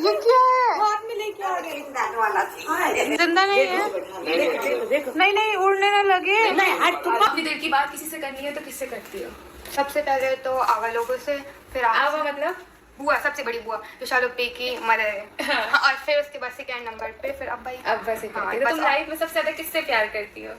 ये क्या है? हाथ में लेके आ गए। जिंदा नहीं है? नहीं नहीं, उड़ने ना लगे। अपनी दिल की बात किसी से करनी है तो किससे करती हो? सबसे पहले तो आवा लोगों से, फिर आवा मतलब बुआ, सबसे बड़ी बुआ जो शाहरुख पी की मदर है। हाँ, और फिर उसके बाद सेकेंड नंबर पे फिर अब्बा ही। अब्बा से हाँ, करती हो। तो बस तुम लाइफ में सबसे ज्यादा किससे प्यार करती हो?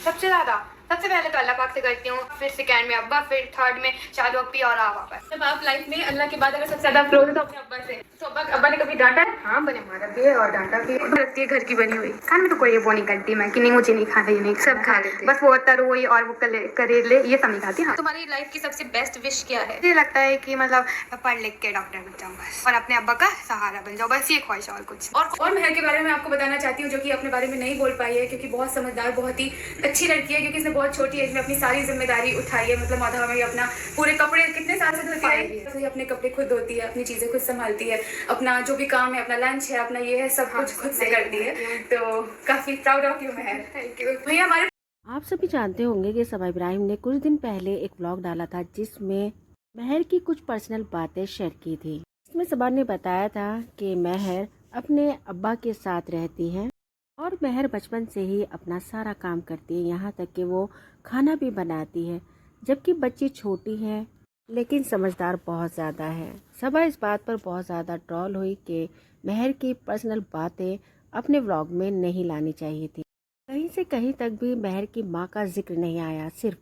सबसे ज्यादा सबसे पहले तो अल्लाह पाक से करती हूँ, फिर सेकेंड में अब्बा, फिर थर्ड में शाहरुख पी और आवा। बस जब आप लाइफ में अल्लाह के बाद अगर सबसे ज्यादा क्लोज हो तो अपने अब्बा से। तो अब्बा ने कभी डांटा है? हाँ, बने मारा भी है और डांटा भी है। लगती है घर की बनी हुई। खाने में तो कोई वो नहीं करती मैं कि नहीं मुझे नहीं खाना, ये नहीं सब खा लेते। बस वो तरोई और वो करेले ये सब नहीं खाती। हाँ, तुम्हारी लाइफ की सबसे बेस्ट विश क्या है? मुझे लगता है कि मतलब पढ़ लिख के डॉक्टर बन जाऊँ बस, और अपने अब्बा का सहारा बन जाऊँ, बस ये ख्वाहिश और कुछ। और महर के बारे में आपको बताना चाहती हूँ, जो कि अपने बारे में नहीं बोल पाई है, क्योंकि बहुत समझदार, बहुत ही अच्छी लड़की है, क्योंकि इसने बहुत छोटी एज में अपनी सारी जिम्मेदारी उठाई है। मतलब माधवा में अपना पूरे कपड़े कितने साल से धोती है, अपने कपड़े खुद धोती है, अपनी चीजें खुद संभालती है, अपना जो भी काम है, अपना लंच है, अपना ये है, सब कुछ खुद से करती है। तो काफी proud of you Mehar. Thank you भैया। हमारे आप सभी जानते होंगे कि सबा इब्राहिम ने कुछ दिन पहले एक व्लॉग डाला था जिसमें महर की कुछ पर्सनल बातें शेयर की थी। इसमें सबा ने बताया था कि महर अपने अब्बा के साथ रहती है और महर बचपन से ही अपना सारा काम करती है, यहाँ तक कि वो खाना भी बनाती है, जबकि बच्ची छोटी है लेकिन समझदार बहुत ज़्यादा है। सबा इस बात पर बहुत ज़्यादा ट्रोल हुई कि महर की पर्सनल बातें अपने व्लॉग में नहीं लानी चाहिए थी। कहीं से कहीं तक भी महर की माँ का जिक्र नहीं आया। सिर्फ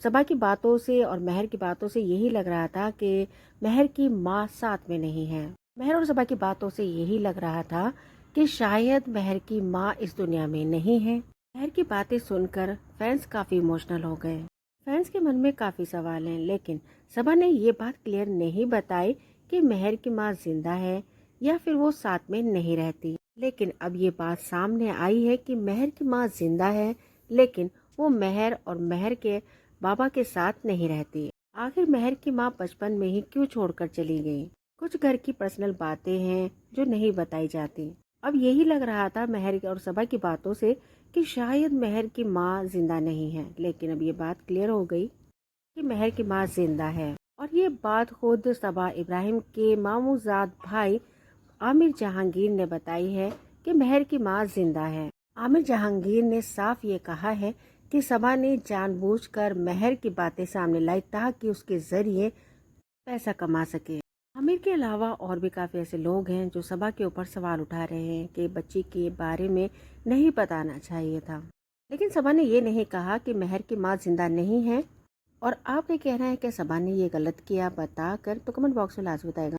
सबा की बातों से और महर की बातों से यही लग रहा था कि महर की माँ साथ में नहीं है। महर और सबा की बातों से यही लग रहा था कि शायद महर की माँ इस दुनिया में नहीं है। महर की बातें सुनकर फैंस काफी इमोशनल हो गए। फैंस के मन में काफी सवाल हैं, लेकिन सबा ने ये बात क्लियर नहीं बताई कि महर की माँ जिंदा है या फिर वो साथ में नहीं रहती। लेकिन अब ये बात सामने आई है कि महर की माँ जिंदा है, लेकिन वो महर और महर के बाबा के साथ नहीं रहती। आखिर महर की माँ बचपन में ही क्यों छोड़कर चली गई? कुछ घर की पर्सनल बातें हैं जो नहीं बताई जाती। अब यही लग रहा था महर और सबा की बातों से कि शायद महर की माँ जिंदा नहीं है, लेकिन अब ये बात क्लियर हो गई कि महर की माँ जिंदा है। और ये बात खुद सबा इब्राहिम के मामूजाद भाई आमिर जहांगीर ने बताई है कि महर की मां जिंदा है। आमिर जहांगीर ने साफ ये कहा है कि सबा ने जानबूझकर महर की बातें सामने लाई ताकि उसके जरिए पैसा कमा सके। आमिर के अलावा और भी काफी ऐसे लोग हैं जो सबा के ऊपर सवाल उठा रहे हैं कि बच्ची के बारे में नहीं बताना चाहिए था, लेकिन सबा ने ये नहीं कहा कि महर की माँ जिंदा नहीं है। और आप ये कह रहे हैं कि सबा ने ये गलत किया बताकर, तो कमेंट बॉक्स में लाजमी बताएगा।